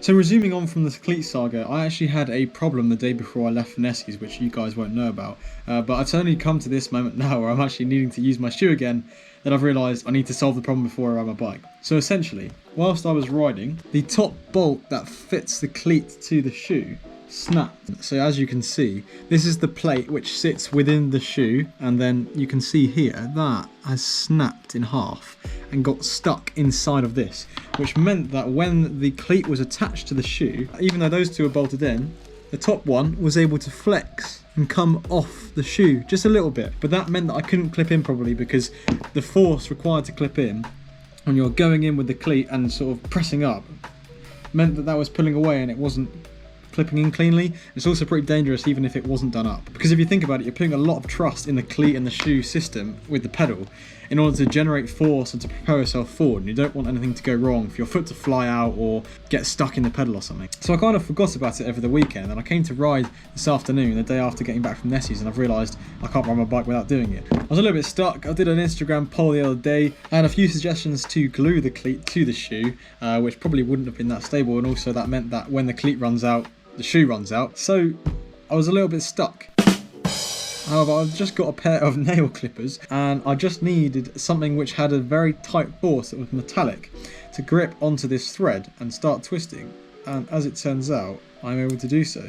So resuming on from the cleat saga, I actually had a problem the day before I left for Nessie's, which you guys won't know about. But it's only come to this moment now where I'm actually needing to use my shoe again that I've realised I need to solve the problem before I ride my bike. So essentially, whilst I was riding, the top bolt that fits the cleat to the shoe snapped. So as you can see, this is the plate which sits within the shoe, and then you can see here that has snapped in half and got stuck inside of this, which meant that when the cleat was attached to the shoe, even though those two are bolted in, the top one was able to flex and come off the shoe just a little bit. But that meant that I couldn't clip in properly because the force required to clip in when you're going in with the cleat and sort of pressing up meant that was pulling away and it wasn't clipping in cleanly. It's also pretty dangerous even if it wasn't done up, because if you think about it, you're putting a lot of trust in the cleat and the shoe system with the pedal in order to generate force and to propel yourself forward, and you don't want anything to go wrong, for your foot to fly out or get stuck in the pedal or something. So I kind of forgot about it over the weekend, and I came to ride this afternoon, the day after getting back from Nessie's, and I've realised I can't ride my bike without doing it. I was a little bit stuck. I did an Instagram poll the other day. I had a few suggestions to glue the cleat to the shoe, which probably wouldn't have been that stable, and also that meant that when the cleat runs out, the shoe runs out, so I was a little bit stuck. However, I've just got a pair of nail clippers and I just needed something which had a very tight force that was metallic to grip onto this thread and start twisting, and as it turns out, I'm able to do so.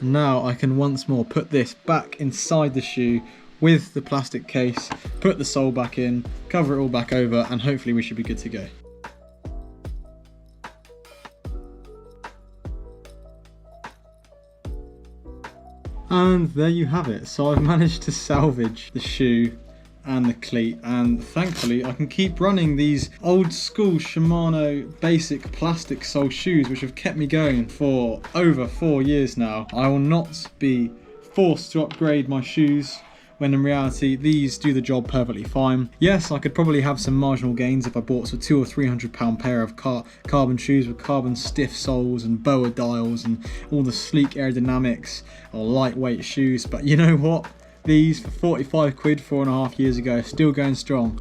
And now I can once more put this back inside the shoe with the plastic case, put the sole back in, cover it all back over, and hopefully we should be good to go. And there you have it. So I've managed to salvage the shoe and the cleat, and thankfully I can keep running these old school Shimano basic plastic sole shoes which have kept me going for over 4 years now. I will not be forced to upgrade my shoes, when in reality these do the job perfectly fine. Yes, I could probably have some marginal gains if I bought a £200 or £300 pair of carbon shoes with carbon stiff soles and BOA dials and all the sleek aerodynamics, or lightweight shoes, but you know what? These for 45 quid 4.5 years ago are still going strong.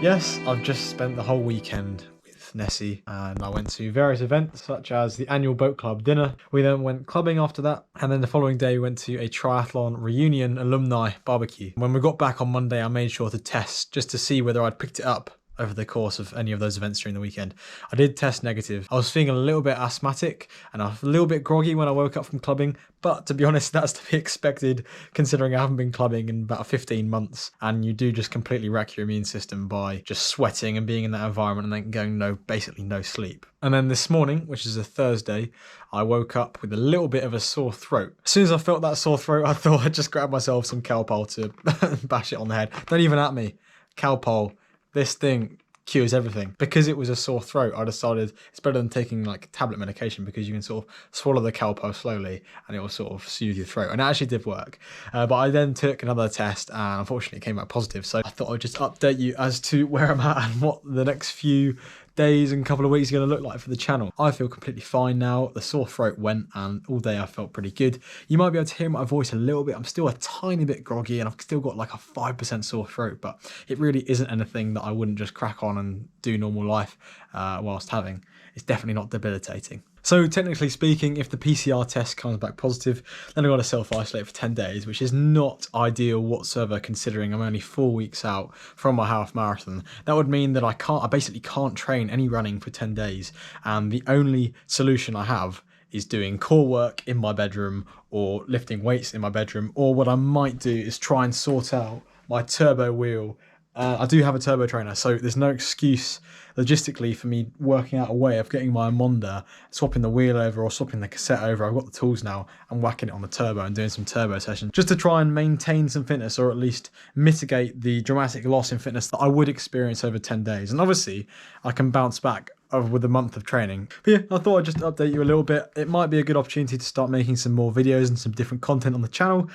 Yes, I've just spent the whole weekend with Nessie, and I went to various events such as the annual boat club dinner. We then went clubbing after that, and then the following day we went to a triathlon reunion alumni barbecue. When we got back on Monday, I made sure to test just to see whether I'd picked it up over the course of any of those events during the weekend. I did test negative. I was feeling a little bit asthmatic and a little bit groggy when I woke up from clubbing, but to be honest, that's to be expected considering I haven't been clubbing in about 15 months, and you do just completely wreck your immune system by just sweating and being in that environment and then going basically no sleep. And then this morning, which is a Thursday, I woke up with a little bit of a sore throat. As soon as I felt that sore throat, I thought I'd just grab myself some Calpol to bash it on the head. Don't even at me. Calpol. This thing cures everything. Because it was a sore throat, I decided it's better than taking like tablet medication, because you can sort of swallow the Calpol slowly and it will sort of soothe your throat. And it actually did work. But I then took another test and unfortunately it came back positive. So I thought I'd just update you as to where I'm at and what the next few days and couple of weeks are going to look like for the channel. I feel completely fine now. The sore throat went, and all day I felt pretty good. You might be able to hear my voice a little bit. I'm still a tiny bit groggy and I've still got like a 5% sore throat, but it really isn't anything that I wouldn't just crack on and do normal life whilst having. It's definitely not debilitating. So technically speaking, if the PCR test comes back positive, then I've got to self-isolate for 10 days, which is not ideal whatsoever considering I'm only 4 weeks out from my half marathon. That would mean that I basically can't train any running for 10 days. And the only solution I have is doing core work in my bedroom or lifting weights in my bedroom. Or what I might do is try and sort out my turbo wheel. I do have a turbo trainer, so there's no excuse logistically for me working out a way of getting my Monda, swapping the wheel over or swapping the cassette over. I've got the tools now and whacking it on the turbo and doing some turbo sessions just to try and maintain some fitness, or at least mitigate the dramatic loss in fitness that I would experience over 10 days. And obviously I can bounce back with the month of training. But yeah, I thought I'd just update you a little bit. It might be a good opportunity to start making some more videos and some different content on the channel,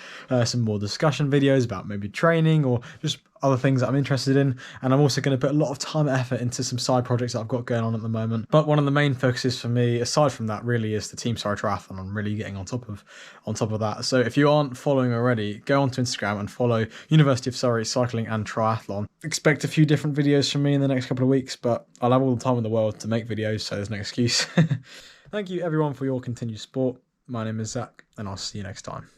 some more discussion videos about maybe training or just other things that I'm interested in. And I'm also going to put a lot of time and effort into some side projects that I've got going on at the moment. But one of the main focuses for me, aside from that, really is the Team Surrey Triathlon. I'm really getting on top of that. So if you aren't following already, go onto Instagram and follow University of Surrey Cycling and Triathlon. Expect a few different videos from me in the next couple of weeks, but I'll have all the time in the world to make videos, so there's no excuse. Thank you everyone for your continued support. My name is Zach, and I'll see you next time.